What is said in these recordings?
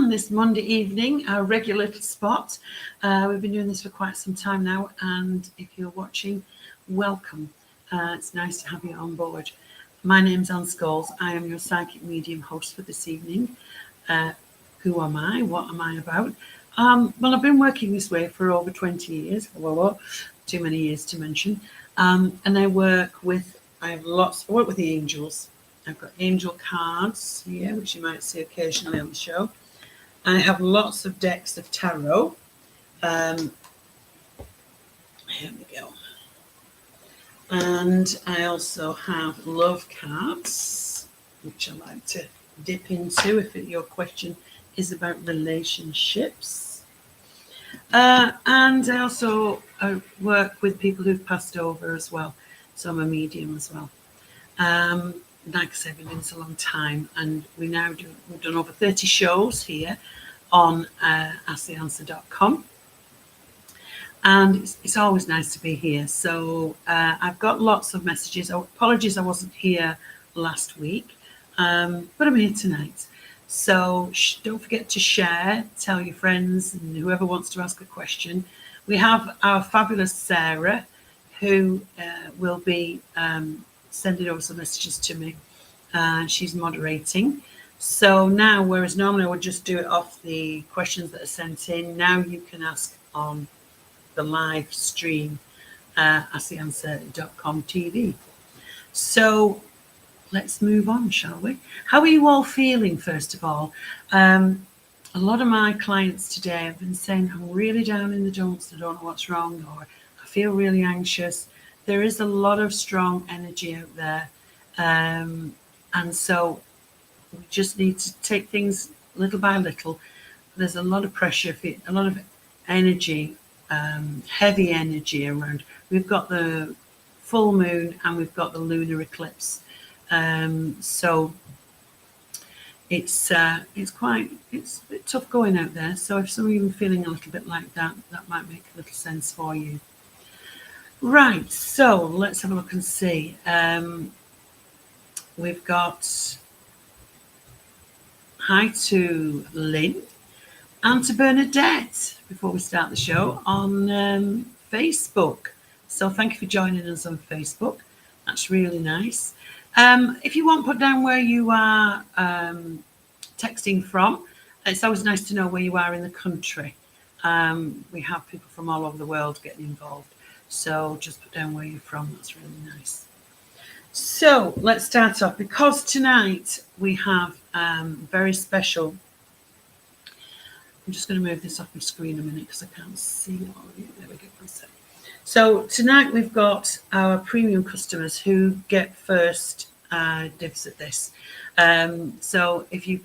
on this Monday evening, our regular little spot. We've been doing this for quite some time now, and if you're watching, welcome. It's nice to have you on board. My name's Anne Scholes. I am your psychic medium host for this evening. Who am I? What am I about? Well, I've been working this way for over 20 years. Well, too many years to mention. And I work with the angels. I've got angel cards here, which you might see occasionally on the show. I have lots of decks of tarot. Here we go. And I also have love cards, which I like to dip into if your question is about relationships. And I also work with people who've passed over as well. So I'm a medium as well. Like I said, I've been doing this a long time, and we've done over 30 shows here on asktheanswer.com. And it's always nice to be here. So I've got lots of messages. Apologies I wasn't here last week, but I'm here tonight. So don't forget to share, tell your friends and whoever wants to ask a question. We have our fabulous Sarah, who will be sending over some messages to me. She's moderating. So now, whereas normally I would just do it off the questions that are sent in, now you can ask on the live stream, asktheanswer.com TV. So let's move on, shall we? How are you all feeling, first of all? A lot of my clients today have been saying, I'm really down in the dumps, I don't know what's wrong, or I feel really anxious. There is a lot of strong energy out there. And so we just need to take things little by little. There's a lot of pressure, a lot of energy, heavy energy around. We've got the full moon and we've got the lunar eclipse. So it's a bit tough going out there. So if some of you are feeling a little bit like that, that might make a little sense for you. Right, so let's have a look and see. We've got hi to Lynn and to Bernadette before we start the show on Facebook. So thank you for joining us on Facebook. That's really nice. If you want, put down where you are texting from. It's always nice to know where you are in the country. We have people from all over the world getting involved. So just put down where you're from. That's really nice. So let's start off, because tonight we have very special. I'm just going to move this off my screen a minute because I can't see all of you. There we go. So tonight we've got our premium customers who get first dibs at this. So if you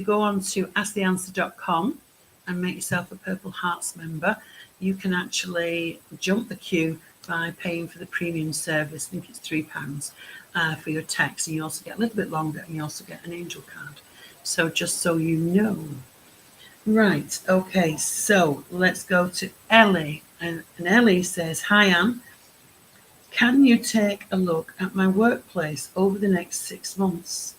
go on to asktheanswer.com and make yourself a Purple Hearts member, you can actually jump the queue by paying for the premium service. I think it's £3 for your text, and you also get a little bit longer, and you also get an angel card. So just so you know. Right, okay, so let's go to Ellie. And Ellie says, hi Anne, can you take a look at my workplace over the next 6 months?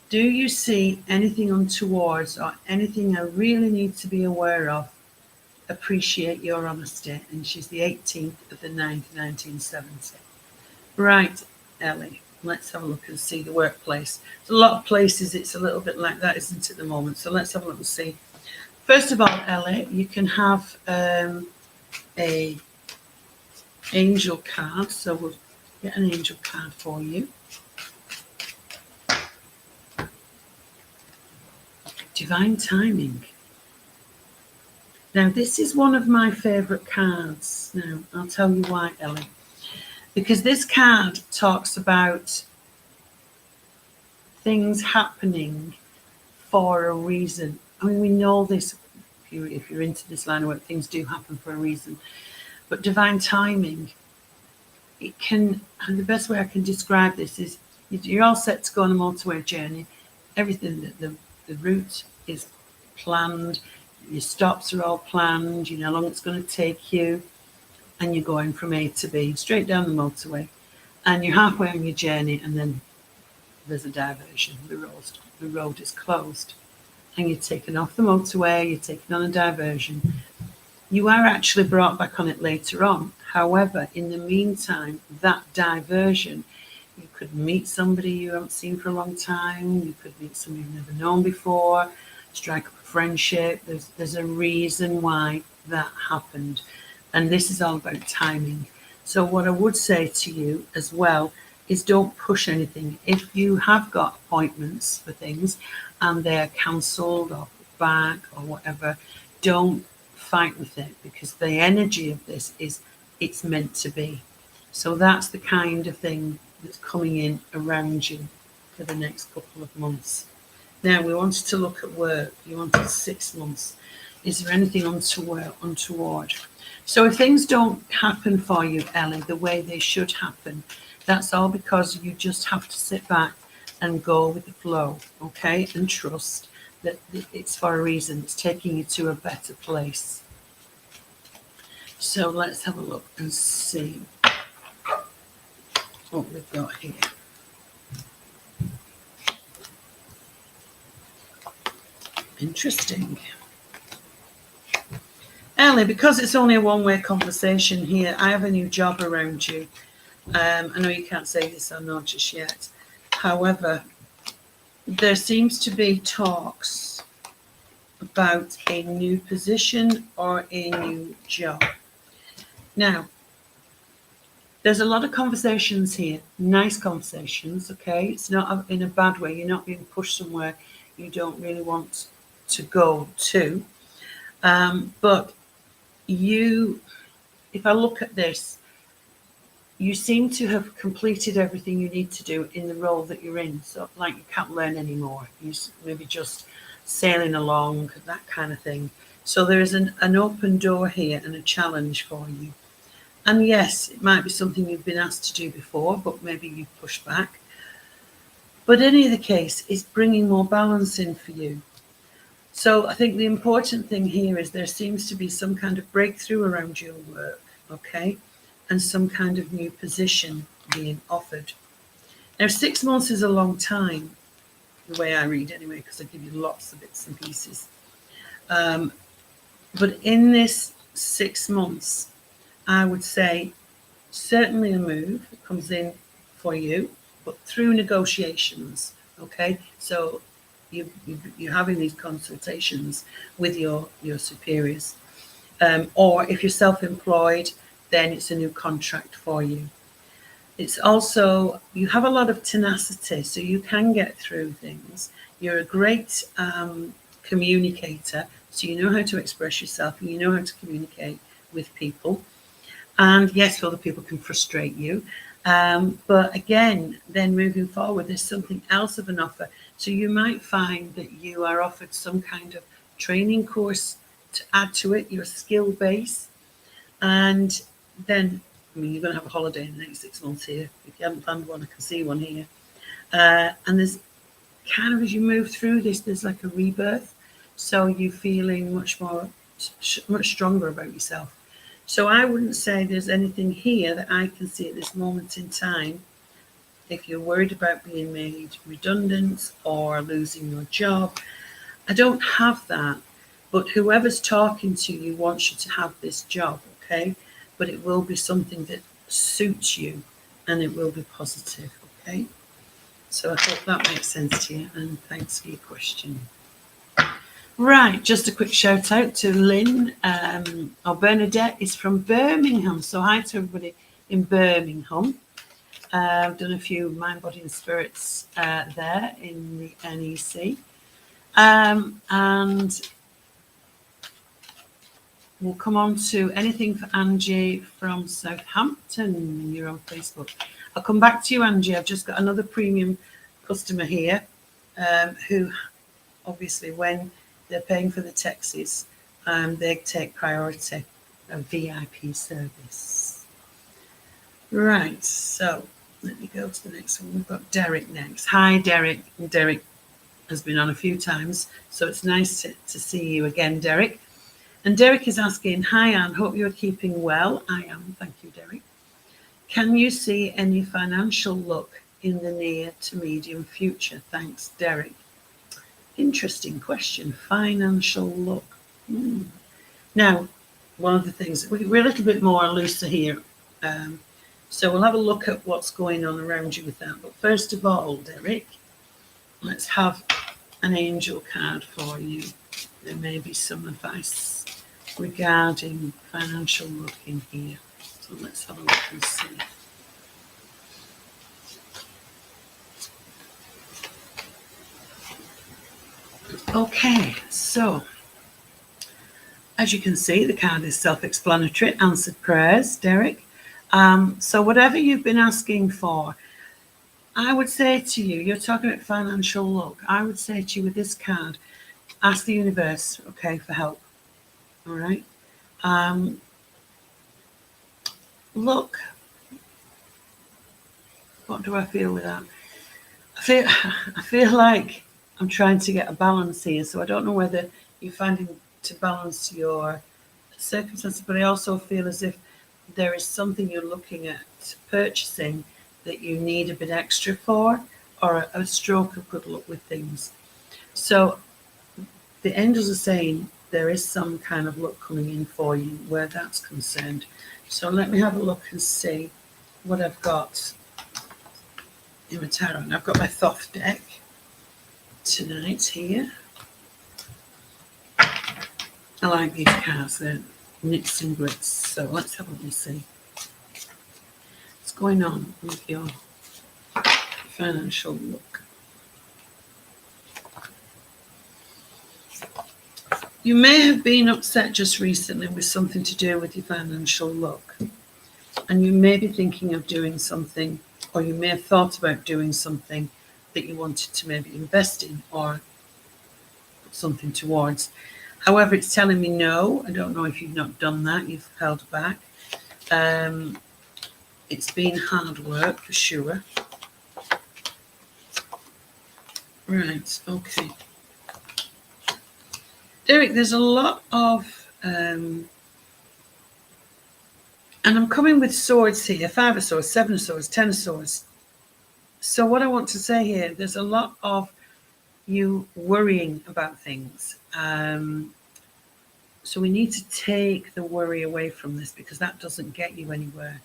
Do you see anything untoward or anything I really need to be aware of? Appreciate your honesty. And she's the 18th of the 9th, 1970. Right, Ellie, let's have a look and see the workplace. There's a lot of places it's a little bit like that, isn't it, at the moment? So let's have a look and see. First of all, Ellie, you can have a angel card. So we'll get an angel card for you. Divine timing. Now, this is one of my favourite cards. Now, I'll tell you why, Ellie. Because this card talks about things happening for a reason. I mean, we know this, if you're into this line of work, things do happen for a reason. But divine timing, it can, and the best way I can describe this is you're all set to go on a motorway journey. Everything, the route is planned. Your stops are all planned. You know how long it's going to take you. And you're going from A to B, straight down the motorway. And you're halfway on your journey, and then there's a diversion. The road is closed. and you're taken off the motorway, you're taken on a diversion, you are actually brought back on it later on. However, in the meantime, that diversion, you could meet somebody you haven't seen for a long time, you could meet somebody you've never known before, strike up a friendship. There's a reason why that happened. And this is all about timing. So what I would say to you as well is don't push anything. If you have got appointments for things and they're cancelled or put back or whatever, don't fight with it, because the energy of this is it's meant to be. So that's the kind of thing that's coming in around you for the next couple of months. Now, we wanted to look at work. You wanted 6 months. Is there anything untoward? So if things don't happen for you, Ellie, the way they should happen, that's all because you just have to sit back and go with the flow, okay? And trust that it's for a reason. It's taking you to a better place. So let's have a look and see what we've got here. Interesting. Ellie, because it's only a one-way conversation here, I have a new job around you. I know you can't say this or not just yet. However, there seems to be talks about a new position or a new job. Now, there's a lot of conversations here, nice conversations, okay? It's not in a bad way. You're not being pushed somewhere you don't really want to go to. But if I look at this, you seem to have completed everything you need to do in the role that you're in. So like you can't learn anymore. You're maybe just sailing along, that kind of thing. So there is an open door here and a challenge for you. And yes, it might be something you've been asked to do before, but maybe you've pushed back. But in either case, it's bringing more balance in for you. So I think the important thing here is there seems to be some kind of breakthrough around your work, okay? And some kind of new position being offered. Now, 6 months is a long time, the way I read anyway, because I give you lots of bits and pieces. But in this 6 months, I would say certainly a move comes in for you, but through negotiations, okay? So you're having these consultations with your superiors. Or if you're self-employed, then it's a new contract for you. It's also, you have a lot of tenacity, so you can get through things. You're a great communicator, so you know how to express yourself and you know how to communicate with people. And yes, other people can frustrate you. But again, then moving forward, there's something else of an offer. So you might find that you are offered some kind of training course to add to it, your skill base. And then, I mean, you're going to have a holiday in the next 6 months here. If you haven't planned one, I can see one here. And there's kind of, as you move through this, there's like a rebirth. So you're feeling much stronger about yourself. So I wouldn't say there's anything here that I can see at this moment in time. If you're worried about being made redundant or losing your job, I don't have that. But whoever's talking to you wants you to have this job, okay? But it will be something that suits you and it will be positive, okay? So I hope that makes sense to you, and thanks for your question. Right, just a quick shout out to Lynn. Bernadette is from Birmingham. So hi to everybody in Birmingham. I've done a few Mind, Body and Spirits there in the NEC. And we'll come on to anything for Angie from Southampton. You're on Facebook. I'll come back to you, Angie. I've just got another premium customer here who obviously when they're paying for the taxis, they take priority, a VIP service. Right, so let me go to the next one. We've got Derek next. Hi, Derek. Derek has been on a few times, so it's nice to see you again, Derek. And Derek is asking, hi, Anne, hope you're keeping well. I am, thank you, Derek. Can you see any financial luck in the near to medium future? Thanks, Derek. Interesting question. Financial luck. Now, one of the things, we're a little bit more looser here. So we'll have a look at what's going on around you with that. But first of all, Derek, let's have an angel card for you. There may be some advice regarding financial luck in here. So let's have a look and see. Okay, so as you can see, the card is self-explanatory, answered prayers, Derek. So whatever you've been asking for, I would say to you, you're talking about financial luck. I would say to you with this card, ask the universe, okay, for help. All right. Look, what do I feel with that? I feel like I'm trying to get a balance here. So I don't know whether you're finding to balance your circumstances, but I also feel as if there is something you're looking at purchasing that you need a bit extra for, or a stroke of good luck with things. So the angels are saying there is some kind of luck coming in for you where that's concerned. So let me have a look and see what I've got in my tarot. And I've got my Thoth deck tonight here. I like these cards, they're knits and grits. So let's have a look and see what's going on with your financial luck. You may have been upset just recently with something to do with your financial luck. And you may be thinking of doing something, or you may have thought about doing something that you wanted to maybe invest in or put something towards. However, it's telling me no. I don't know if you've not done that. You've held back. It's been hard work for sure. Right, okay. Derek, there's a lot of, and I'm coming with swords here, 5 of swords, 7 of swords, 10 of swords. So what I want to say here, there's a lot of you worrying about things. So we need to take the worry away from this because that doesn't get you anywhere.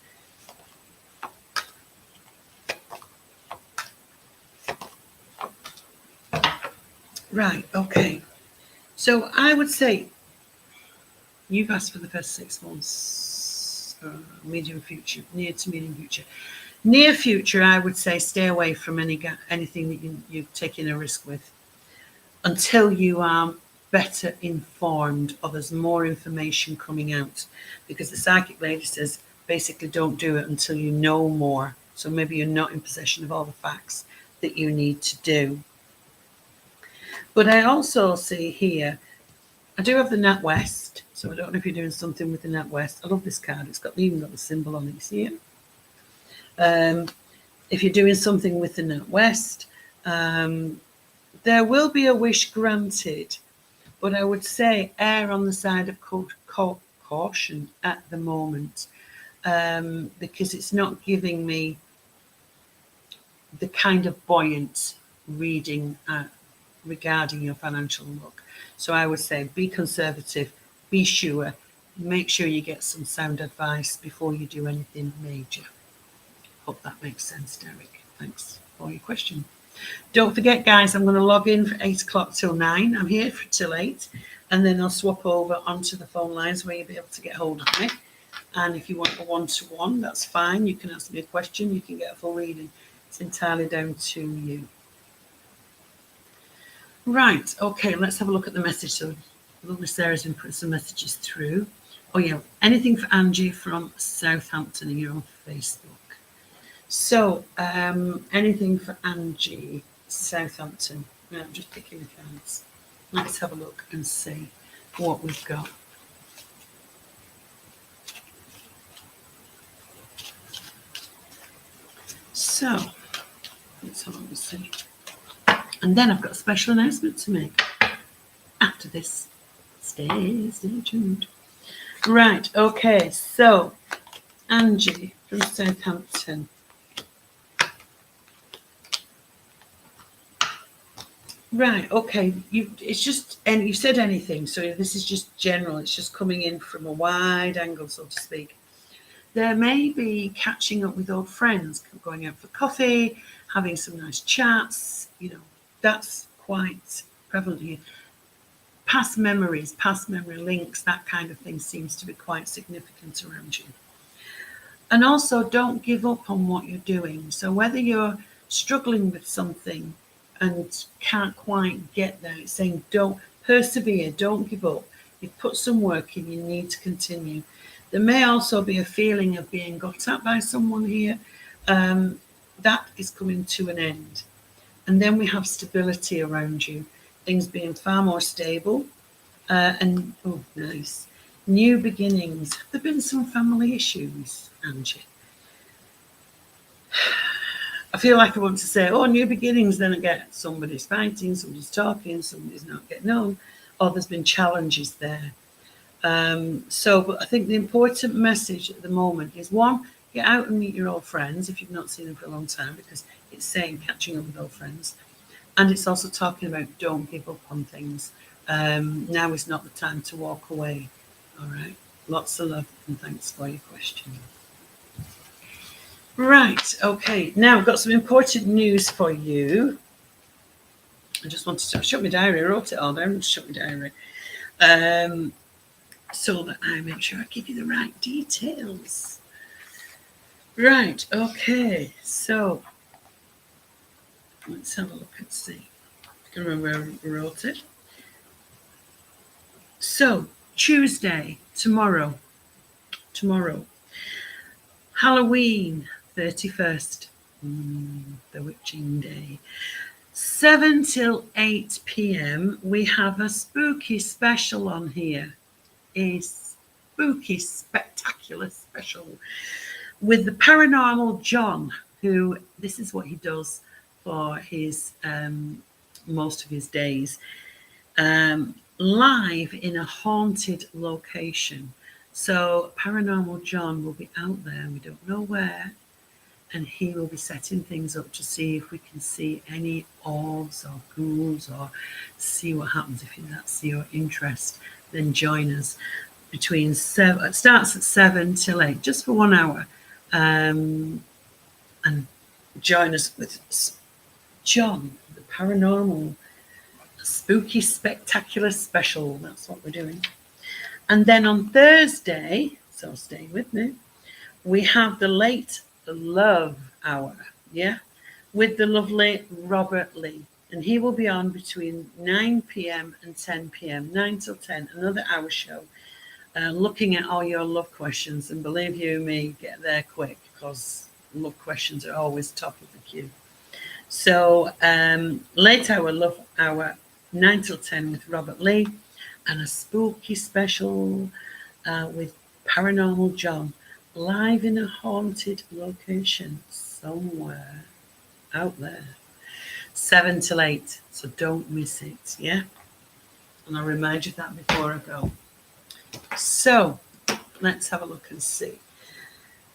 Right, okay. So I would say you've asked for the first 6 months, medium future, near to medium future. Near future, I would say stay away from anything that you're taking a risk with until you are better informed or there's more information coming out. Because the psychic lady says, basically don't do it until you know more. So maybe you're not in possession of all the facts that you need to do. But I also see here, I do have the NatWest. So I don't know if you're doing something with the NatWest. I love this card. It's even got the symbol on it. You see it? If you're doing something with the NatWest, there will be a wish granted, but I would say err on the side of caution at the moment, because it's not giving me the kind of buoyant reading regarding your financial luck. So I would say be conservative, be sure, make sure you get some sound advice before you do anything major. Hope that makes sense, Derek. Thanks for your question. Don't forget, guys, I'm going to log in for 8 o'clock till 9. I'm here till 8, and then I'll swap over onto the phone lines where you'll be able to get hold of me. And if you want a one-to-one, that's fine. You can ask me a question. You can get a full reading. It's entirely down to you. Right, okay, let's have a look at the message. So lovely Sarah's been putting some messages through. Oh, yeah, anything for Angie from Southampton here on Facebook. So, anything for Angie, Southampton. Yeah, I'm just picking the cards. Let's have a look and see what we've got. So, let's have a look and see. And then I've got a special announcement to make after this. Stay tuned. Right, okay, so Angie from Southampton. Right, okay. It's just, and you said anything, so this is just general. It's just coming in from a wide angle, so to speak. There may be catching up with old friends, going out for coffee, having some nice chats. That's quite prevalent here. Past memories, past memory links, that kind of thing seems to be quite significant around you. And also, don't give up on what you're doing. So whether you're struggling with something and can't quite get there, it's saying don't persevere, don't give up. You've put some work in, you need to continue. There may also be a feeling of being got at by someone here. That is coming to an end. And then we have stability around you, things being far more stable. And, oh, nice. New beginnings. Have there been some family issues, Angie? I feel like I want to say, oh, new beginnings, then I get somebody's fighting, somebody's talking, somebody's not getting on, or there's been challenges there. But I think the important message at the moment is, one, get out and meet your old friends if you've not seen them for a long time, because it's saying catching up with old friends. And it's also talking about don't give up on things. Now is not the time to walk away. All right. Lots of love and thanks for your question. Right. Okay. Now I've got some important news for you. I just wanted to shut my diary. I wrote it all down. Shut my diary. So that I make sure I give you the right details. Right. Okay. So let's have a look and see. I can remember where I wrote it. So Tuesday, tomorrow, Halloween, 31st, the witching day, 7 till 8 p.m. we have a spooky special on here. A spooky, spectacular special with the paranormal John, who, this is what he does for his most of his days, live in a haunted location. So paranormal John will be out there, we don't know where, and he will be setting things up to see if we can see any orbs or ghouls, or see what happens. If that's your interest, then join us between 7. It starts at 7 till 8, just for 1 hour, and join us with John, the paranormal spooky spectacular special. That's what we're doing. And then on Thursday, so stay with me, we have the late love hour, with the lovely Robert Lee. And he will be on between 9 p.m. and 10 p.m., 9 till 10, another hour show, looking at all your love questions. And believe you me, get there quick, because love questions are always top of the queue. So late hour, love hour, 9 till 10 with Robert Lee, and a spooky special with Paranormal John, live in a haunted location somewhere out there, 7 till 8. So don't miss it, yeah? And I'll remind you of that before I go. So let's have a look and see.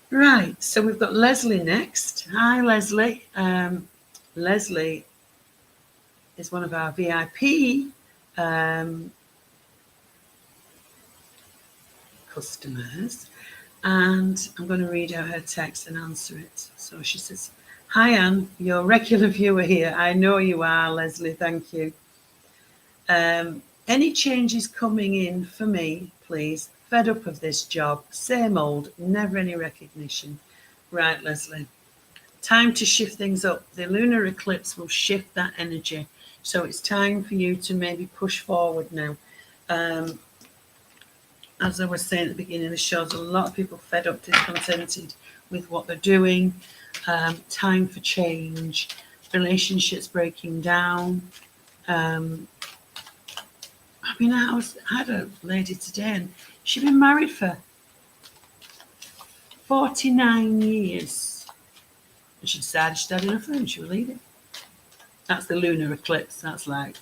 Right, so we've got Leslie next. Hi, Leslie. Leslie is one of our VIP customers, and I'm going to read out her text and answer it. So she says, hi Anne, your regular viewer here. I know you are, Leslie, thank you. Any changes coming in for me, please? Fed up of this job, same old, never any recognition. Right, Leslie, time to shift things up. The lunar eclipse will shift that energy. So it's time for you to maybe push forward now. As I was saying at the beginning of the show, there's a lot of people fed up, discontented with what they're doing. Time for change. Relationships breaking down. I had a lady today, and she'd been married for 49 years. And she decided she'd had enough of him, she would leave it. That's the lunar eclipse. That's like,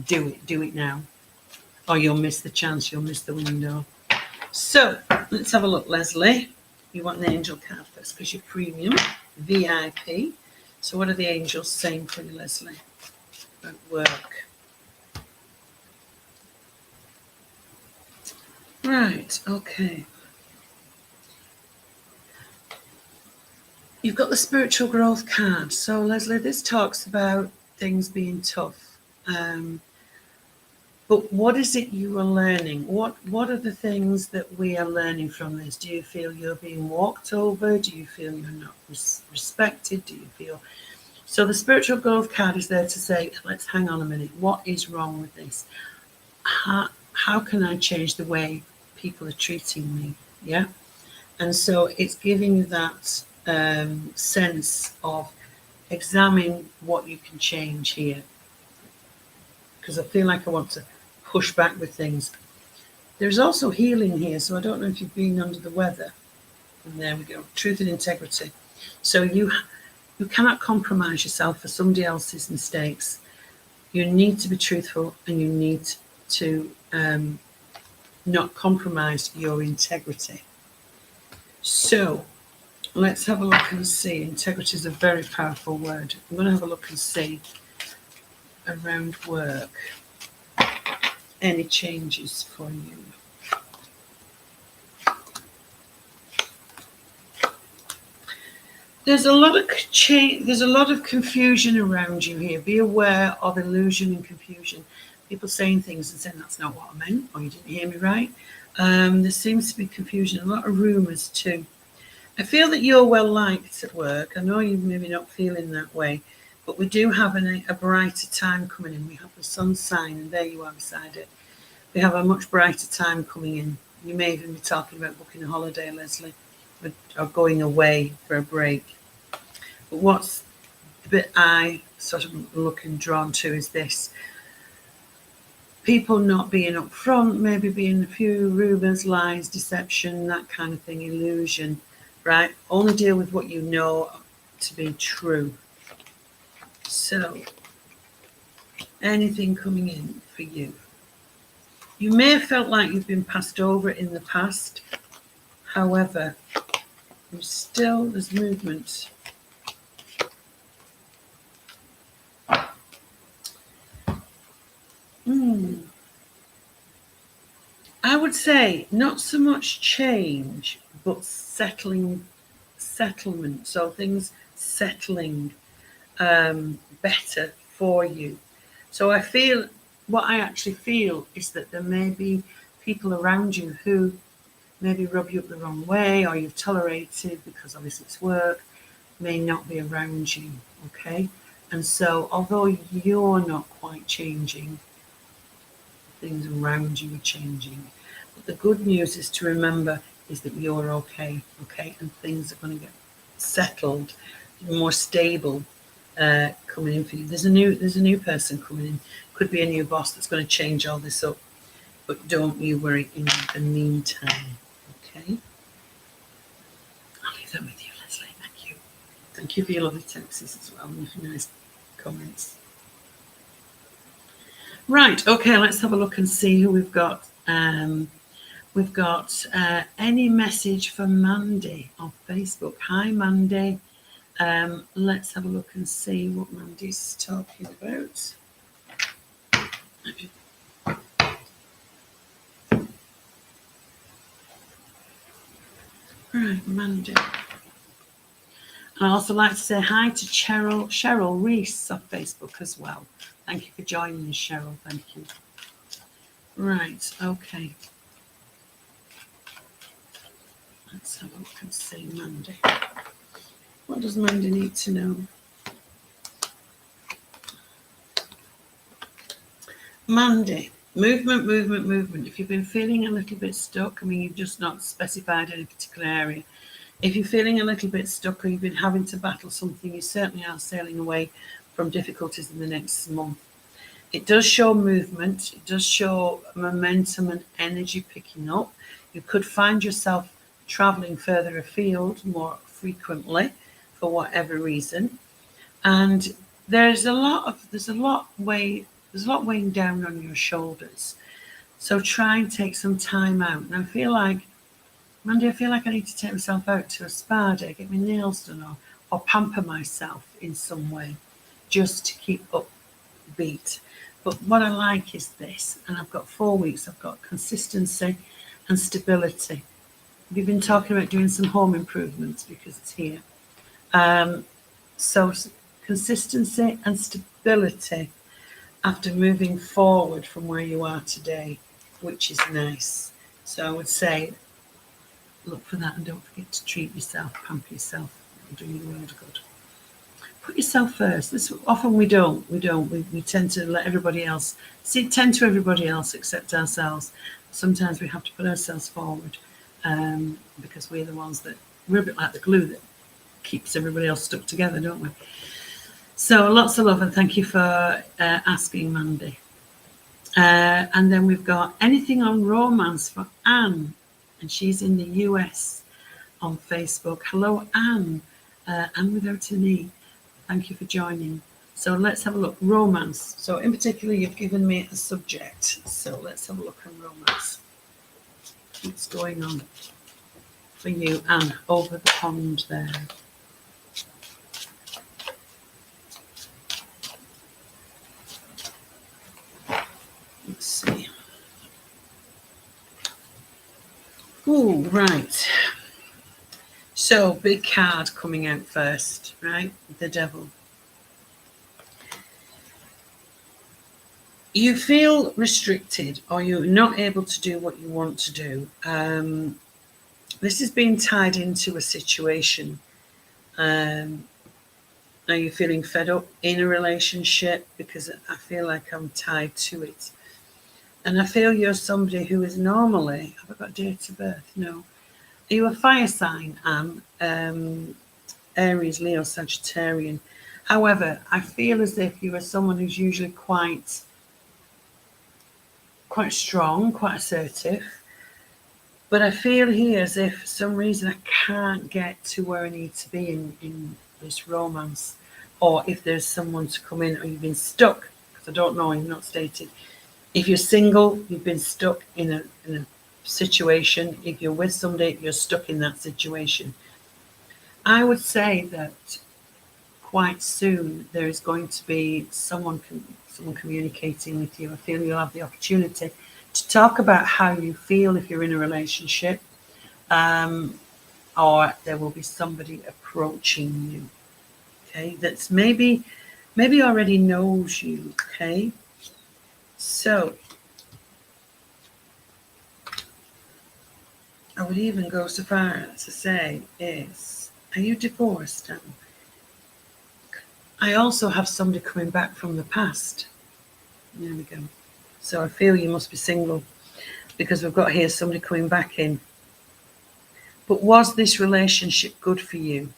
do it now. Or you'll miss the chance, you'll miss the window. So let's have a look, Leslie. You want an angel card first because you're premium, VIP. So what are the angels saying for you, Leslie? at work. Right, okay. You've got the spiritual growth card. So, Leslie, this talks about things being tough. But what is it you are learning? What are the things that we are learning from this? Do you feel you're being walked over? Do you feel you're not respected? Do you feel... So the spiritual growth card is there to say, let's hang on a minute. What is wrong with this? How can I change the way people are treating me? Yeah. And so it's giving you that sense of examine what you can change here. Because I feel like I want to push back with things. There's also healing here, so I don't know if you've been under the weather. And there we go, truth and integrity. So you cannot compromise yourself for somebody else's mistakes. You need to be truthful, and you need to not compromise your integrity. So let's have a look and see. Integrity is a very powerful word. I'm going to have a look and see around work. Any changes for you? There's a lot of There's a lot of confusion around you here. Be aware of illusion and confusion. People saying things and saying that's not what I meant, or you didn't hear me right. There seems to be confusion, a lot of rumours too. I feel that you're well liked at work. I know you're maybe not feeling that way, but we do have a brighter time coming in. We have the sun sign, and there you are beside it. We have a much brighter time coming in. You may even be talking about booking a holiday, Leslie, or going away for a break. But what's the bit I sort of look and drawn to is this. People not being upfront, maybe being a few rumours, lies, deception, that kind of thing, illusion, right? Only deal with what you know to be true. So, anything coming in for you? You may have felt like you've been passed over in the past. However, there's movement. I would say not so much change, but settlement. So things settling better for you. So what I actually feel is that there may be people around you who maybe rub you up the wrong way, or you've tolerated because obviously it's work, may not be around you, okay? And so although you're not quite changing, things around you are changing. But the good news is to remember is that you're okay, and things are going to get settled, more stable, coming in for you. There's a new person coming in. Could be a new boss that's going to change all this up. But don't you worry in the meantime, okay? I'll leave that with you, Leslie. Thank you. Thank you for your lovely texts as well, and your nice comments. Right, okay, let's have a look and see who we've got. We've got any message for Mandy on Facebook. Hi, Mandy. Let's have a look and see what Mandy's talking about. Right, Mandy. And I'd also like to say hi to Cheryl Reese on Facebook as well. Thank you for joining us, Cheryl. Thank you. Right, okay. Let's have a look and see Mandy. What does Mandy need to know? Mandy, movement. If you've been feeling a little bit stuck, I mean, you've just not specified any particular area. If you're feeling a little bit stuck, or you've been having to battle something, you certainly are sailing away from difficulties in the next month. It does show movement. It does show momentum and energy picking up. You could find yourself traveling further afield more frequently for whatever reason. And there's a lot weighing down on your shoulders. So try and take some time out. And Mandy, I feel like I need to take myself out to a spa day, get my nails done, or pamper myself in some way, just to keep up beat. But what I like is this, and I've got 4 weeks. I've got consistency and stability. We've been talking about doing some home improvements because it's here. So consistency and stability after moving forward from where you are today, which is nice. So I would say, look for that and don't forget to treat yourself, pamper yourself, do you the world good. Put yourself first. This often we don't. We tend to let everybody else tend to everybody else except ourselves. Sometimes we have to put ourselves forward because we're the ones we're a bit like the glue that keeps everybody else stuck together, don't we? So lots of love and thank you for asking, Mandy. And then we've got anything on romance for Anne, and she's in the US on Facebook. Hello, Anne. Anne without an E. Thank you for joining. So let's have a look. Romance. So in particular, you've given me a subject. So let's have a look on romance. What's going on for you, Anne, over the pond there? Let's see. Oh, right. So, big card coming out first, right? The Devil. You feel restricted or you're not able to do what you want to do. This is being tied into a situation. Are you feeling fed up in a relationship? Because I feel like I'm tied to it. And I feel you're somebody who is normally, have I got date of birth? No. Are you a fire sign, Anne? Aries, Leo, Sagittarian. However, I feel as if you are someone who's usually quite strong, quite assertive. But I feel here as if for some reason I can't get to where I need to be in this romance. Or if there's someone to come in or you've been stuck, because I don't know, you've not stated. If you're single, you've been stuck in a situation. If you're with somebody, you're stuck in that situation. I would say that quite soon there is going to be someone communicating with you. I feel you'll have the opportunity to talk about how you feel if you're in a relationship, or there will be somebody approaching you. Okay, that's maybe already knows you. Okay, so I would even go so far as to say are you divorced, Anne? I also have somebody coming back from the past. There we go. So I feel you must be single because we've got here somebody coming back in. But was this relationship good for you?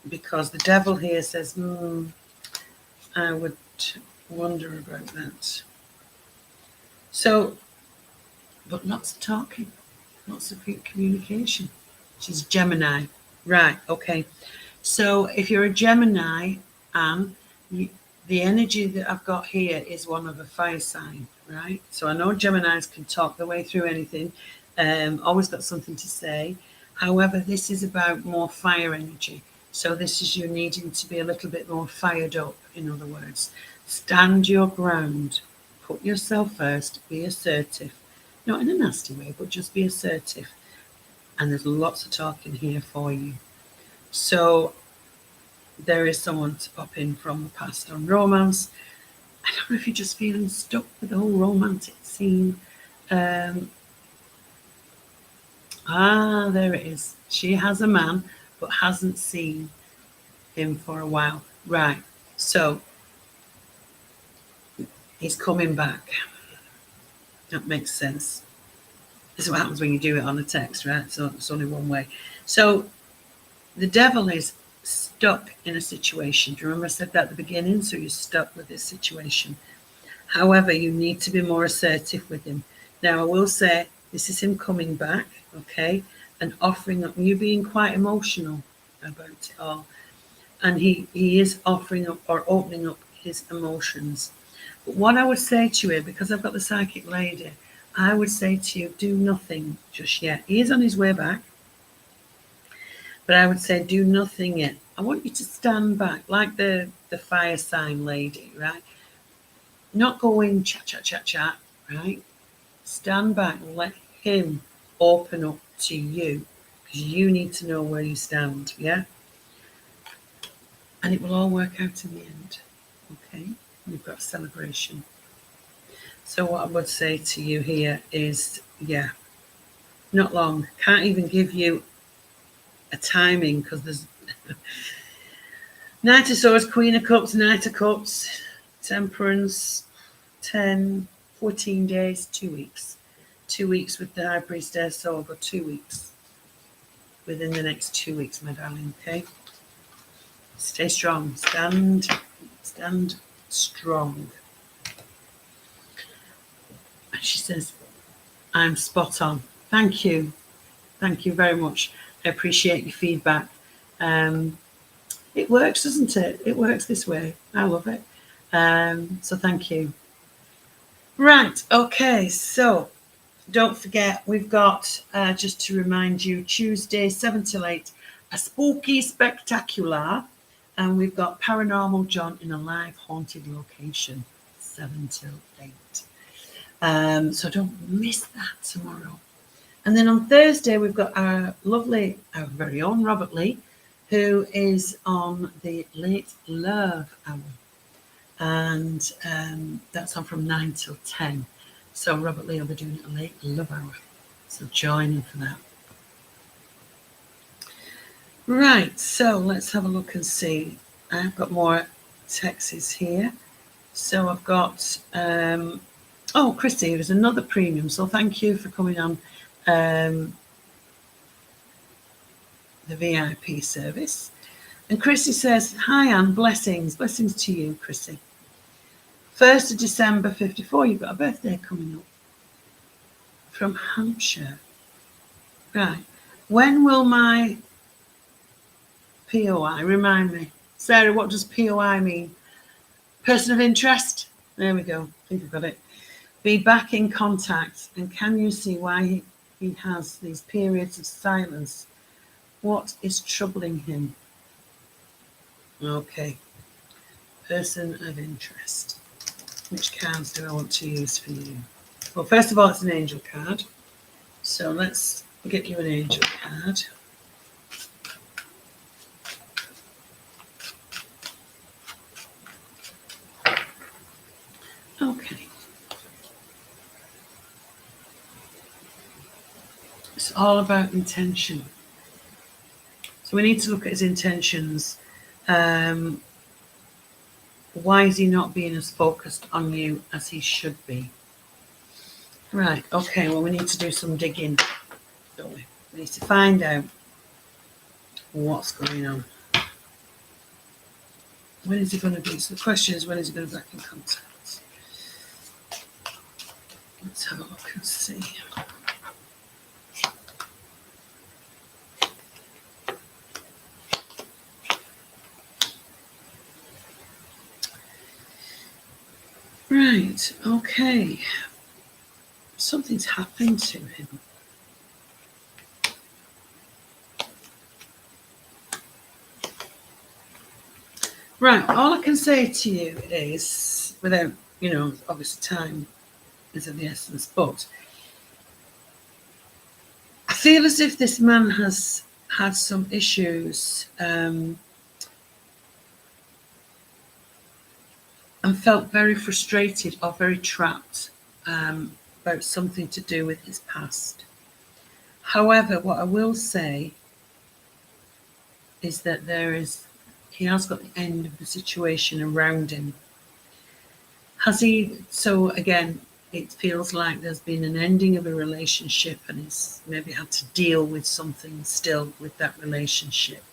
Because the Devil here says, I would wonder about that. So, but lots of talking, lots of communication. She's Gemini. Right, okay. So if you're a Gemini, Anne, the energy that I've got here is one of a fire sign, right? So I know Geminis can talk their way through anything, always got something to say. However, this is about more fire energy. So this is you needing to be a little bit more fired up, in other words. Stand your ground. Put yourself first. Be assertive. Not in a nasty way, but just be assertive. And there's lots of talking here for you. So there is someone to pop in from the past on romance. I don't know if you're just feeling stuck with the whole romantic scene. There it is. She has a man, but hasn't seen him for a while. Right. So he's coming back. That makes sense. This is what happens when you do it on a text, right? So it's only one way. So the Devil is stuck in a situation. Do you remember I said that at the beginning? So you're stuck with this situation. However, you need to be more assertive with him. Now, I will say this is him coming back, okay, and offering up, you being quite emotional about it all. And he is offering up or opening up his emotions. But what I would say to you, because I've got the psychic lady, I would say to you, do nothing just yet. He is on his way back. But I would say do nothing yet. I want you to stand back like the fire sign lady, right? Not go in chat, chat, chat, chat, right? Stand back and let him open up to you, because you need to know where you stand, yeah? And it will all work out in the end, okay? We've got a celebration. So what I would say to you here is, yeah, not long. Can't even give you a timing, because there's Knight of Swords, Queen of Cups, Knight of Cups, Temperance, 10, 14 days, 2 weeks. 2 weeks with the High Priestess, so I've got 2 weeks. Within the next 2 weeks, my darling, okay? Stay strong. Stand strong. And she says, I'm spot on. Thank you. Thank you very much. I appreciate your feedback. It works, doesn't it? It works this way. I love it. So thank you. Right. Okay. So don't forget, we've got, just to remind you, Tuesday, 7 till 8, a spooky spectacular. And we've got Paranormal John in a live haunted location, 7 till 8. So don't miss that tomorrow. And then on Thursday, we've got our very own Robert Lee, who is on the Late Love Hour. And that's on from 9 till 10. So Robert Lee will be doing a Late Love Hour. So join in for that. Right, so let's have a look and see. I've got more texts here. So I've got, Christy, there's another premium. So thank you for coming on the VIP service. And Christy says, hi, Anne, blessings. Blessings to you, Christy. 1st of December, 54, you've got a birthday coming up. From Hampshire. Right. When will my POI, remind me. Sarah, what does POI mean? Person of interest? There we go. I think I've got it. Be back in contact. And can you see why he has these periods of silence? What is troubling him? Okay. Person of interest. Which cards do I want to use for you? Well, first of all, it's an angel card. So let's get you an angel card. Okay. It's all about intention. So we need to look at his intentions. Why is he not being as focused on you as he should be? Right, okay, well, we need to do some digging, don't we? We need to find out what's going on. When is he going to be? So the question is, when is he going to be back in contact? Let's have a look and see. Right, okay. Something's happened to him. Right, all I can say to you is, without, obviously time is of the essence, but I feel as if this man has had some issues and felt very frustrated or very trapped about something to do with his past. However, what I will say is that he has got the end of the situation around him. Has he? So again, it feels like there's been an ending of a relationship and he's maybe had to deal with something still with that relationship,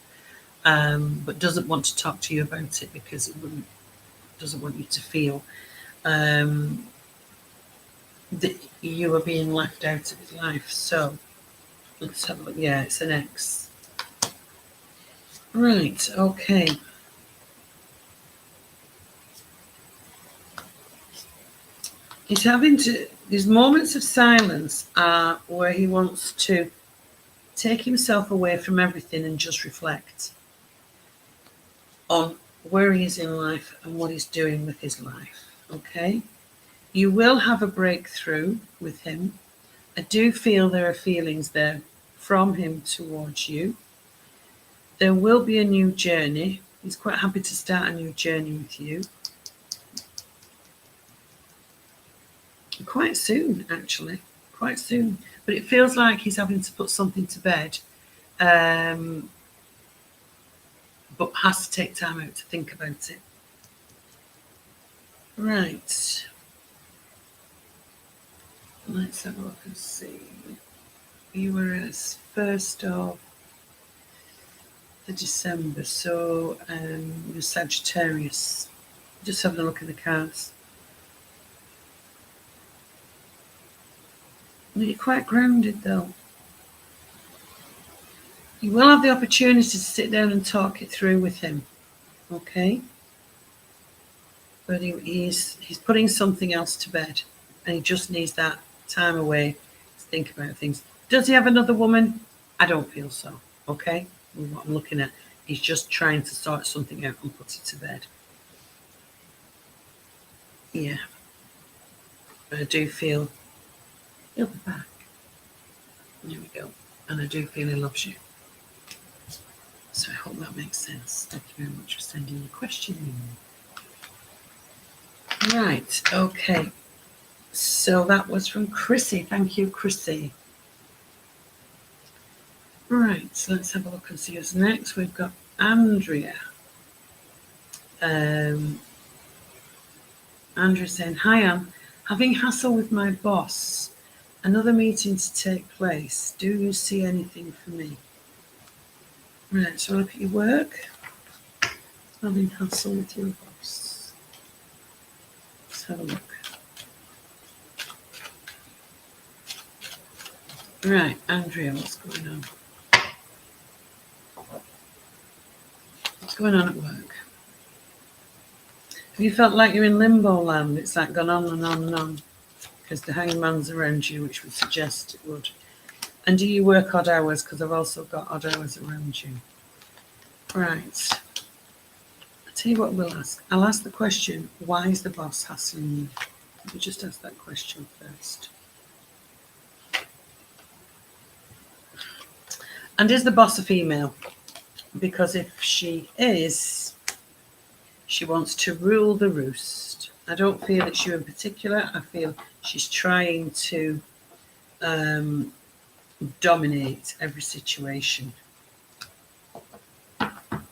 but doesn't want to talk to you about it because doesn't want you to feel that you are being left out of his life. So let's have a look. Yeah, it's an X. Right, okay. These moments of silence are where he wants to take himself away from everything and just reflect on where he is in life and what he's doing with his life, okay? You will have a breakthrough with him. I do feel there are feelings there from him towards you. There will be a new journey. He's quite happy to start a new journey with you. Quite soon, actually. Quite soon. But it feels like he's having to put something to bed. But has to take time out to think about it. Right. Let's have a look and see. You were as 1st of the December, so you're Sagittarius. Just having a look at the cards. You're quite grounded though. You will have the opportunity to sit down and talk it through with him, okay? But he's putting something else to bed, and he just needs that time away to think about things. Does he have another woman? I don't feel so, okay? What I'm looking at, he's just trying to sort something out and put it to bed. Yeah. But I do feel he'll be back. There we go. And I do feel he loves you. So I hope that makes sense. Thank you very much for sending your question. Right, okay. So that was from Chrissy. Thank you, Chrissy. Right, so let's have a look and see who's next. We've got Andrea. Andrea saying, hi, I'm having hassle with my boss. Another meeting to take place. Do you see anything for me? Right, so look at your work. Having hassle with your boss. Let's have a look. Right, Andrea, what's going on? What's going on at work? Have you felt like you're in limbo land? It's like gone on and on and on. Because the hangman's around you, which would suggest it would. And do you work odd hours? Because I've also got odd hours around you. Right. I'll tell you what we'll ask. I'll ask the question, why is the boss hassling you? We'll just ask that question first. And is the boss a female? Because if she is, she wants to rule the roost. I don't feel it's you in particular. I feel she's trying to dominate every situation. But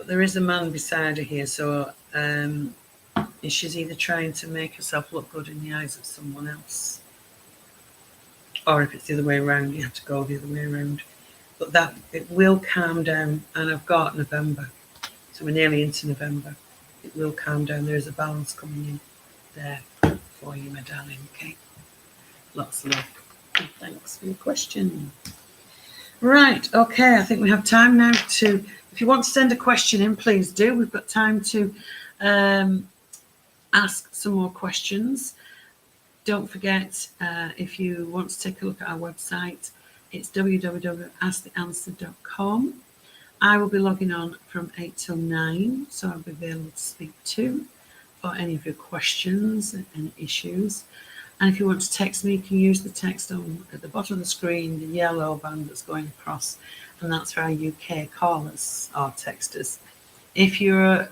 there is a man beside her here, so she's either trying to make herself look good in the eyes of someone else, or if it's the other way around, you have to go the other way around. But that it will calm down, and I've got November, so we're nearly into November. It will calm down. There is a balance coming in there for you, my darling. Okay, lots of love. And thanks for your question. Right, okay, I think we have time now to, if you want to send a question in, please do. We've got time to ask some more questions. Don't forget, if you want to take a look at our website, it's www.asktheanswer.com. I will be logging on from 8 till 9, so I'll be available to speak to for any of your questions and issues. And if you want to text me, you can use the text on at the bottom of the screen, the yellow band that's going across, and that's for our UK callers or texters. If you're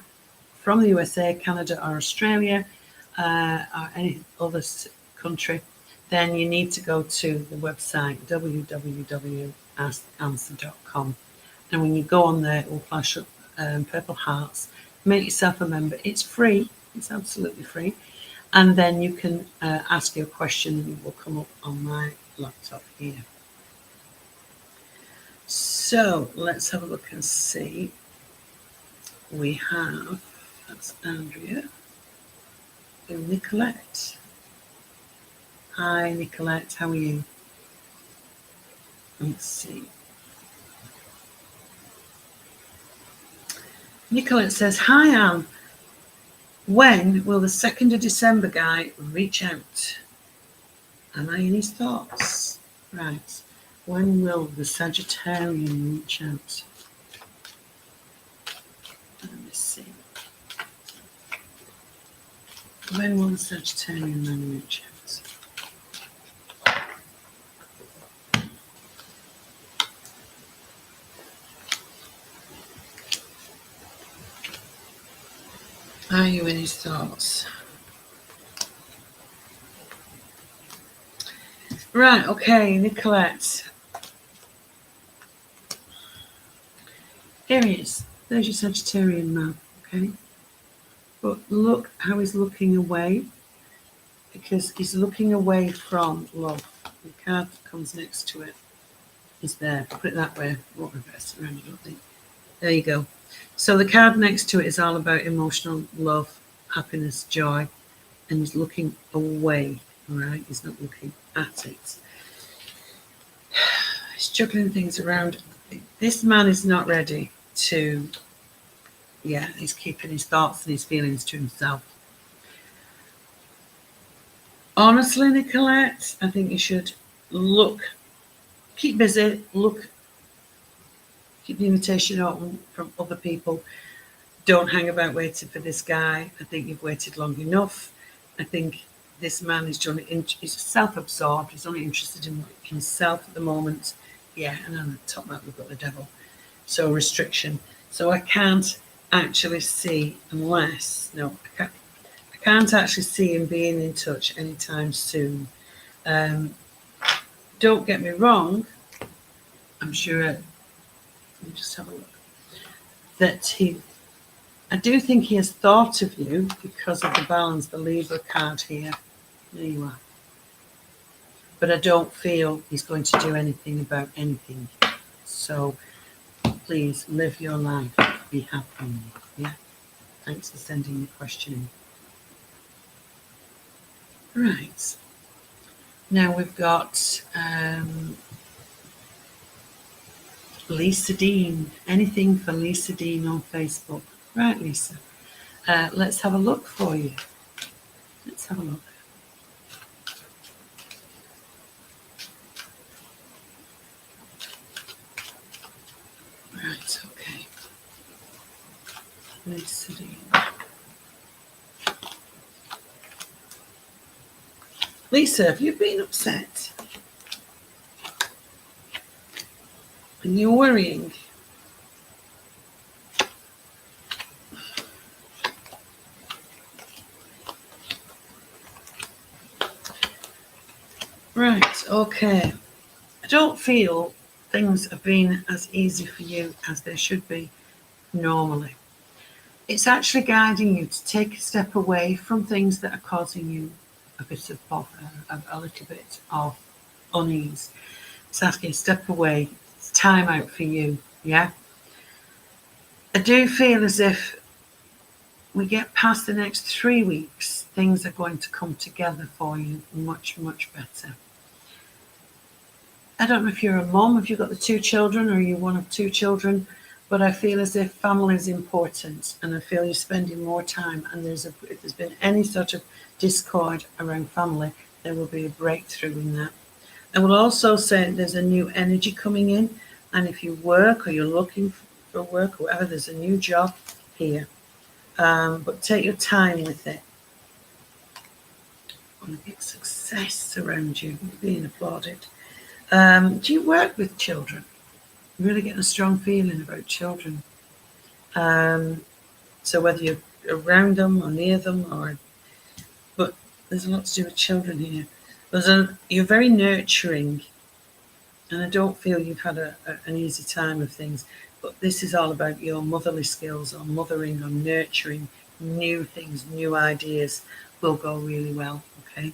from the USA, Canada, or Australia, or any other country, then you need to go to the website www.asktheanswer.com. And when you go on there, it will flash up purple hearts. Make yourself a member. It's free. It's absolutely free. And then you can ask your question, and it will come up on my laptop here. So let's have a look and see. We have, that's Andrea, and Nicolette. Hi, Nicolette, how are you? Let's see. Nicolette says, hi, Anne. When will the 2nd of December guy reach out? Am I in his thoughts? Right. When will the Sagittarian reach out? Let me see. When will the Sagittarian man reach out? Are you in his thoughts? Right, okay, Nicolette. Here he is. There's your Sagittarian man, okay? But look how he's looking away, because he's looking away from love. The card that comes next to it is there. Put it that way. Won't reverse it around, I don't think. There you go. So the card next to it is all about emotional love, happiness, joy, and he's looking away, all right? He's not looking at it. He's juggling things around. This man is not ready to, he's keeping his thoughts and his feelings to himself. Honestly, Nicolette, I think you should keep busy, keep the invitation open from other people. Don't hang about waiting for this guy. I think you've waited long enough. I think this man is he's self-absorbed. He's only interested in himself at the moment. Yeah, and on the top map we've got the devil. So restriction. So I can't actually see I can't actually see him being in touch anytime soon. Don't get me wrong. I'm sure. Let me just have a look. I do think he has thought of you because of the balance, the Libra card here. There you are. But I don't feel he's going to do anything about anything. So please live your life. Be happy. Yeah. Thanks for sending the question in. Right. Now we've got Lisa Dean. Anything for Lisa Dean on Facebook. Right, Lisa. Let's have a look for you. Let's have a look. Right, okay. Lisa Dean. Lisa, have you been upset? And you're worrying? Right, okay. I don't feel things have been as easy for you as they should be normally. It's actually guiding you to take a step away from things that are causing you a bit of bother, a little bit of unease. It's asking you to step away. It's time out for you, yeah? I do feel as if we get past the next 3 weeks, things are going to come together for you much, much better. I don't know if you're a mom, if you've got the 2 children, or you're one of 2 children, but I feel as if family is important, and I feel you're spending more time, and if there's been any sort of discord around family, there will be a breakthrough in that. I will also say there's a new energy coming in, and if you work or you're looking for work or whatever, there's a new job here. But take your time with it. I want to get success around you, being applauded. Do you work with children? I'm really getting a strong feeling about children. So whether you're around them or near them, but there's a lot to do with children here. You're very nurturing, and I don't feel you've had an easy time of things. But this is all about your motherly skills, or mothering, or nurturing new things, new ideas will go really well. Okay,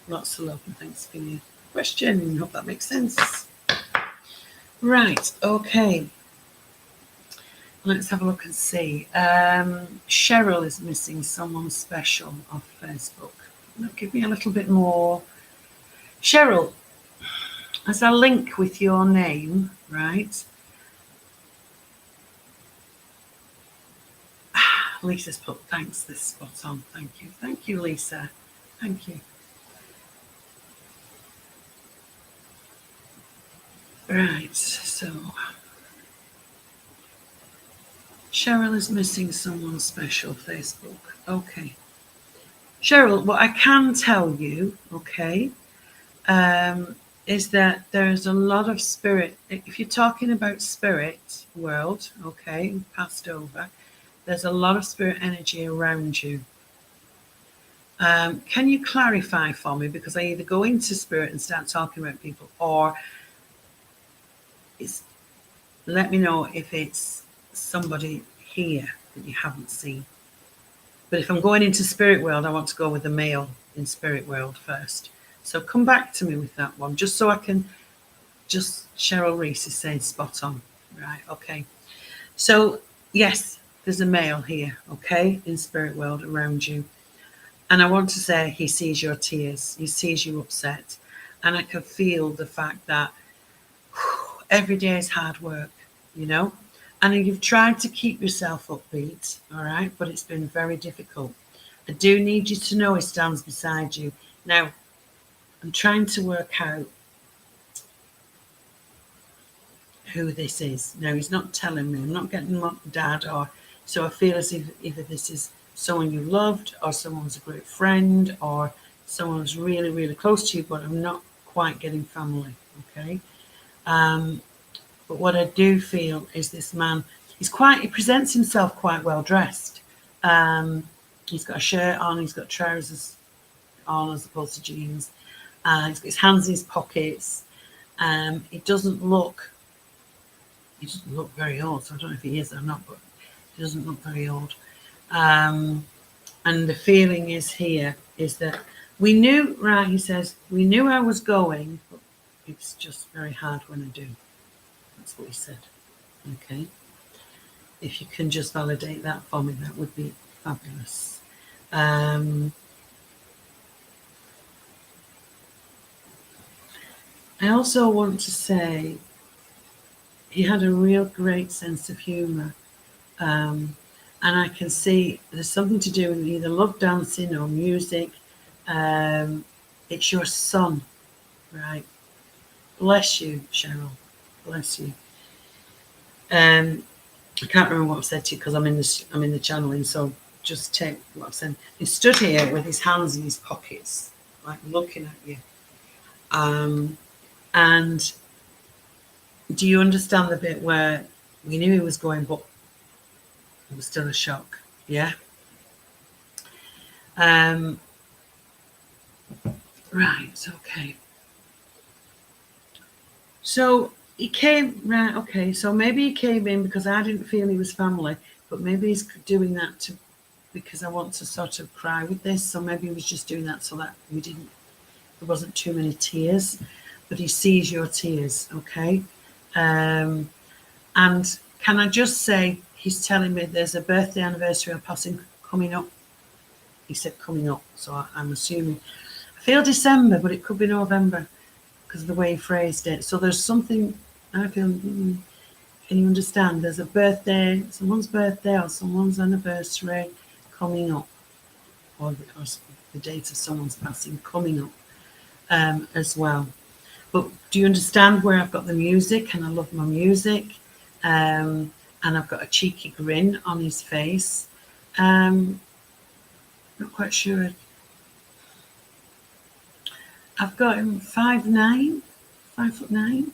lots of love and thanks for your question. Hope that makes sense. Right, okay. Let's have a look and see. Cheryl is missing someone special off Facebook. Now, give me a little bit more. Cheryl, as a link with your name, right? Lisa's put thanks, this spot on. Thank you. Thank you, Lisa. Thank you. Right, so Cheryl is missing someone special, Facebook. Okay. Cheryl, what I can tell you, okay, is that there's a lot of spirit. If you're talking about spirit world, okay, passed over, there's a lot of spirit energy around you. Can you clarify for me? Because I either go into spirit and start talking about people, or it's, let me know if it's somebody here that you haven't seen. But if I'm going into spirit world, I want to go with the male in spirit world first. So come back to me with that one, just so I can. Just Cheryl Reese is saying spot on. Right, okay. So yes, there's a male here, okay, in spirit world around you. And I want to say he sees your tears, he sees you upset. And I can feel the fact that every day is hard work, you know? And you've tried to keep yourself upbeat, all right, but it's been very difficult. I do need you to know he stands beside you. Now, I'm trying to work out who this is. Now, he's not telling me. I'm not getting dad, or so I feel as if either this is someone you loved, or someone who's a great friend, or someone who's really, really close to you, but I'm not quite getting family, okay? But what I do feel is this man, he presents himself quite well dressed. He's got a shirt on, he's got trousers on as opposed to jeans. He's got his hands in his pockets. He doesn't look very old, so I don't know if he is or not, but he doesn't look very old. And the feeling is that we knew, right, he says, we knew I was going, but it's just very hard when I do. That's what he said. Okay. If you can just validate that for me, that would be fabulous. I also want to say he had a real great sense of humour. And I can see there's something to do with either love dancing or music. It's your son, right? Bless you, Cheryl. Bless you. I can't remember what I've said to you because I'm in the channeling, so just take what I've said. He stood here with his hands in his pockets, like looking at you. And do you understand the bit where we knew he was going, but it was still a shock? Yeah. Right. Okay. So he came, right, okay, so maybe he came in because I didn't feel he was family, but maybe he's doing that because I want to sort of cry with this, so maybe he was just doing that so that there wasn't too many tears, but he sees your tears, okay? And can I just say, he's telling me there's a birthday anniversary or passing coming up. He said coming up, so I'm assuming. I feel December, but it could be November, because of the way he phrased it. So there's something I feel, can you understand? There's a birthday, someone's birthday or someone's anniversary coming up, or the date of someone's passing coming up as well. But do you understand where I've got the music, and I love my music, and I've got a cheeky grin on his face. Not quite sure. I've got him 5'9", 5'9".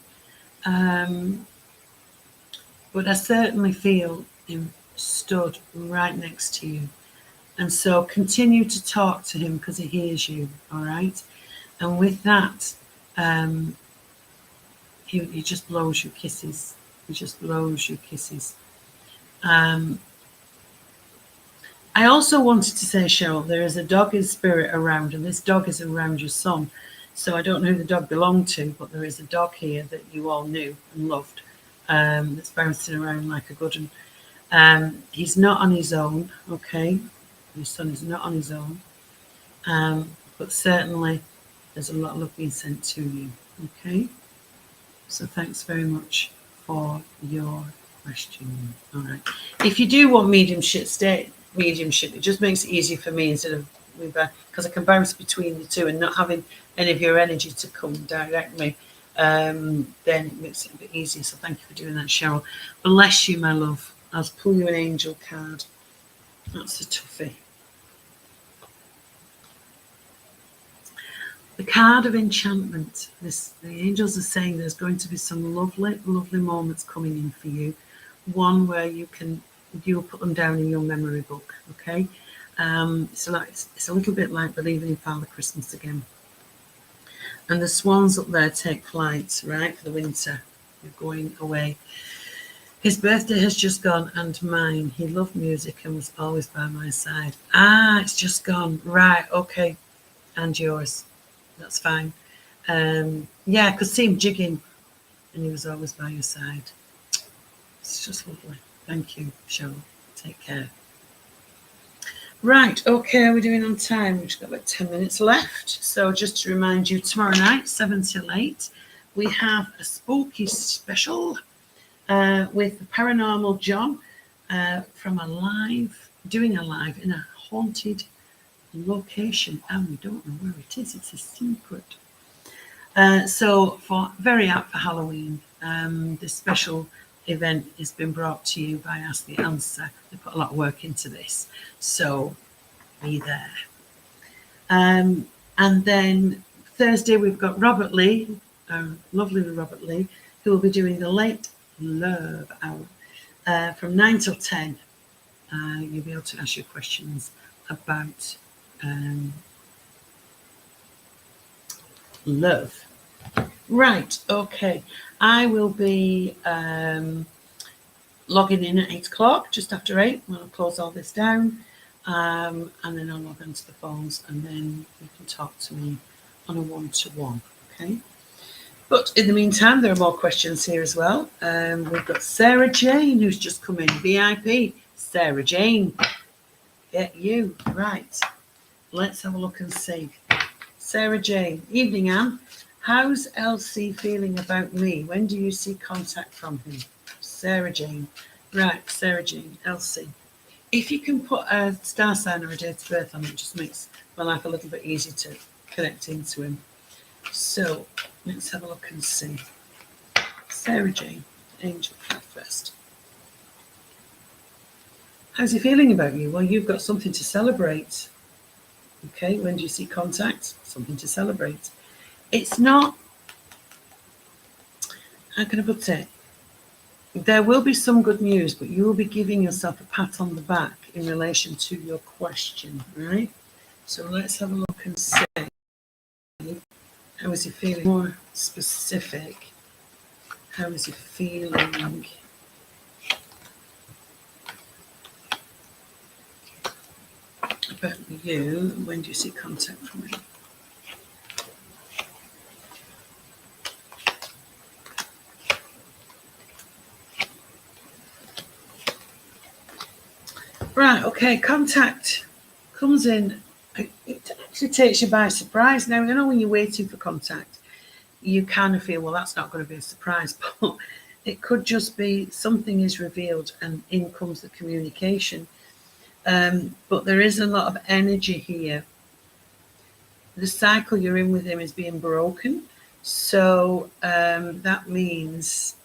But I certainly feel him stood right next to you. And so continue to talk to him because he hears you, all right? And with that, he just blows you kisses. He just blows you kisses. I also wanted to say, Cheryl, there is a dog in spirit around, and this dog is around your son. So I don't know who the dog belonged to, but there is a dog here that you all knew and loved, that's bouncing around like a good one. He's not on his own, okay? Your son is not on his own. But certainly there's a lot of love being sent to you, okay? So thanks very much for your question. All right. If you do want mediumship, it just makes it easier for me instead of because I can bounce between the two and not having any of your energy to come direct me. Then it makes it a bit easier. So thank you for doing that, Cheryl. Bless you, my love. I'll pull you an angel card. That's a toughie. The card of enchantment. The angels are saying there's going to be some lovely, lovely moments coming in for you. One where you'll put them down in your memory book. Okay, so it's a little bit like believing in Father Christmas again. And the swans up there take flight, right, for the winter. You're going away. His birthday has just gone, and mine. He loved music and was always by my side. It's just gone. Right, okay. And yours. That's fine. Yeah, I could see him jigging, and he was always by your side. It's just lovely. Thank you, Cheryl. Take care. Right, okay, we're doing on time. We've just got about 10 minutes left. So just to remind you, tomorrow night, 7 till 8, we have a spooky special with Paranormal John doing a live in a haunted location, and we don't know where it is. It's a secret. So very apt for Halloween. This special event has been brought to you by Ask the Answer. They put a lot of work into this, so be there. And then Thursday we've got Robert Lee, lovely Robert Lee, who will be doing the Late Love Hour from 9 till 10. You'll be able to ask your questions about love. Right, okay. I will be logging in at 8 o'clock, just after 8. I'll close all this down, and then I'll log onto the phones, and then you can talk to me on a one-to-one, okay? But in the meantime, there are more questions here as well. We've got Sarah Jane, who's just come in, VIP. Sarah Jane, get you. Right, let's have a look and see. Sarah Jane, evening, Anne. How's LC feeling about me? When do you see contact from him? Sarah Jane. Right, Sarah Jane, LC. If you can put a star sign or a date of birth on it, just makes my life a little bit easier to connect into him. So let's have a look and see. Sarah Jane, angel card first. How's he feeling about you? Well, you've got something to celebrate. Okay, when do you see contact? Something to celebrate. It's not, how can I put it? There will be some good news, but you will be giving yourself a pat on the back in relation to your question, right? So let's have a look and see. How is he feeling? More specific. How is he feeling? About you, when do you see contact from him? Right, okay, contact comes in. It actually takes you by surprise. Now, you know when you're waiting for contact, you kind of feel, well, that's not going to be a surprise, but it could just be something is revealed and in comes the communication. But there is a lot of energy here. The cycle you're in with him is being broken. So that means,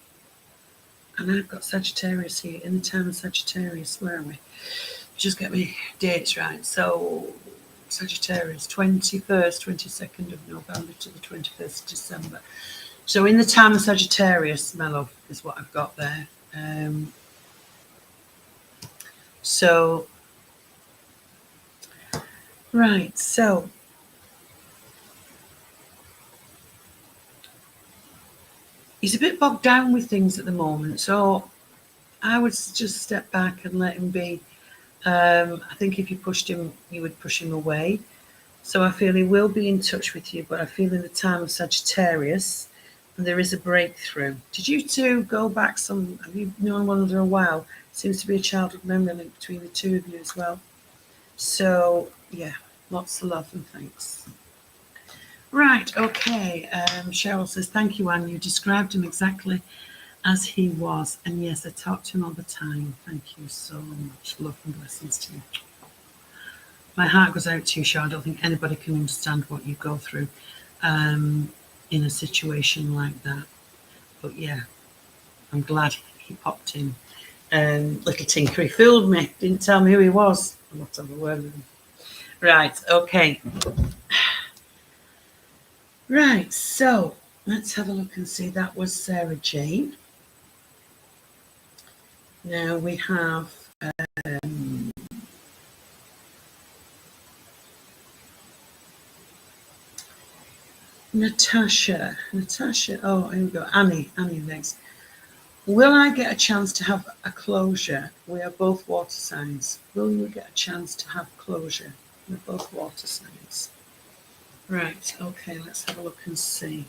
and I've got Sagittarius here, in the time of Sagittarius, where are we? Just get me dates right. So Sagittarius, 21st, 22nd of November to the 21st of December. So in the time of Sagittarius, my love, is what I've got there. So, right, so he's a bit bogged down with things at the moment. So I would just step back and let him be. I think if you pushed him, you would push him away. So I feel he will be in touch with you, but I feel in the time of Sagittarius, there is a breakthrough. Did you two go back some, have you known one another a while? Seems to be a childhood memory link between the two of you as well. So, yeah, lots of love and thanks. Right, okay. Cheryl says, thank you, Anne. You described him exactly as he was. And yes, I talk to him all the time. Thank you so much. Love and blessings to you. My heart goes out to you, Cheryl. I don't think anybody can understand what you go through in a situation like that. But yeah, I'm glad he popped in. Little tinker, he fooled me. Didn't tell me who he was. I'm not have a word with him. Right, okay. Right, so let's have a look and see. That was Sarah Jane. Now we have Natasha. Oh, here we go. Annie next. Will I get a chance to have a closure? We are both water signs. Will you get a chance to have closure? We're both water signs. Right, okay, let's have a look and see.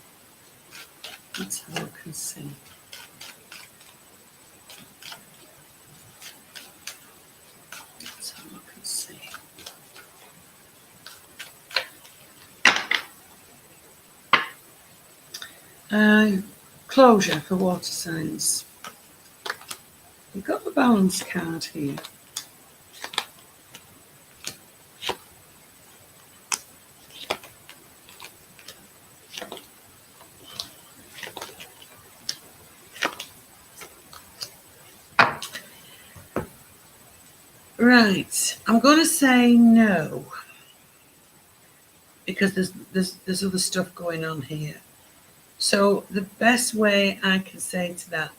Let's have a look and see. Let's have a look and see. Closure for water signs. We've got the balance card here. Right, I'm going to say no, because there's other stuff going on here. So the best way I can say to that,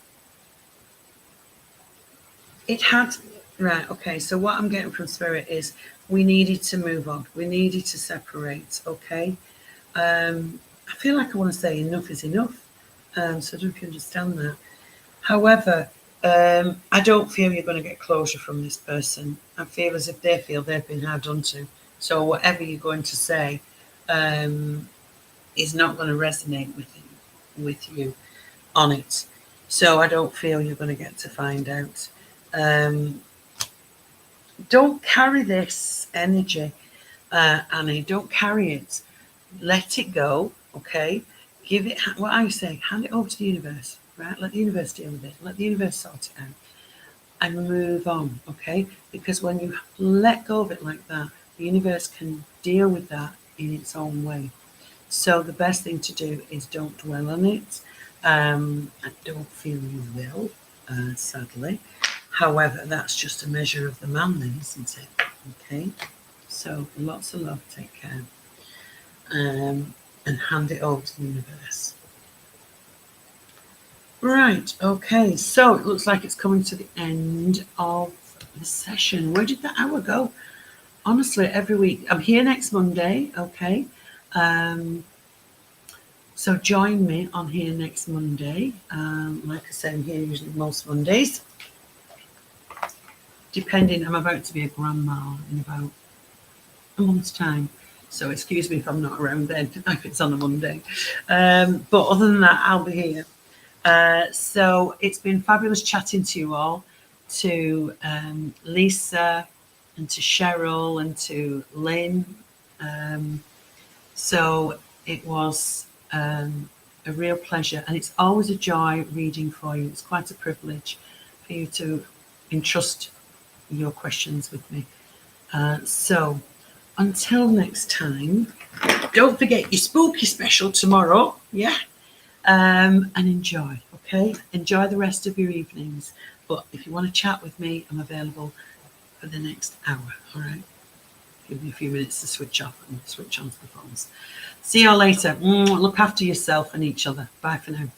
it had, right, okay, so what I'm getting from Spirit is we needed to move on. We needed to separate, okay? I feel like I want to say enough is enough. So I don't know if you understand that. However, I don't feel you're going to get closure from this person. I feel as if they feel they've been hard done to. So whatever you're going to say is not going to resonate with you on it. So I don't feel you're going to get to find out. Don't carry this energy, Annie. Don't carry it. Let it go, okay? Give it, what I say, hand it over to the universe, right? Let the universe deal with it. Let the universe sort it out and move on, okay? Because when you let go of it like that, the universe can deal with that in its own way. So the best thing to do is don't dwell on it. I don't feel you will, sadly. However, that's just a measure of the man then, isn't it? Okay? So lots of love, take care. And hand it over to the universe. Right, okay, so it looks like it's coming to the end of the session. Where did the hour go? Honestly, every week. I'm here next Monday, okay? So join me on here next Monday. Like I said, I'm here usually most Mondays. Depending, I'm about to be a grandma in about a month's time. So excuse me if I'm not around then, if it's on a Monday. But other than that, I'll be here. So it's been fabulous chatting to you all, to Lisa and to Cheryl and to Lynn. So it was a real pleasure, and it's always a joy reading for you. It's quite a privilege for you to entrust your questions with me. So until next time, don't forget your spooky special tomorrow, yeah? And enjoy, okay? Enjoy the rest of your evenings. But if you want to chat with me, I'm available for the next hour, all right? Give me a few minutes to switch off and switch on to the phones. See you all later. Look after yourself and each other. Bye for now.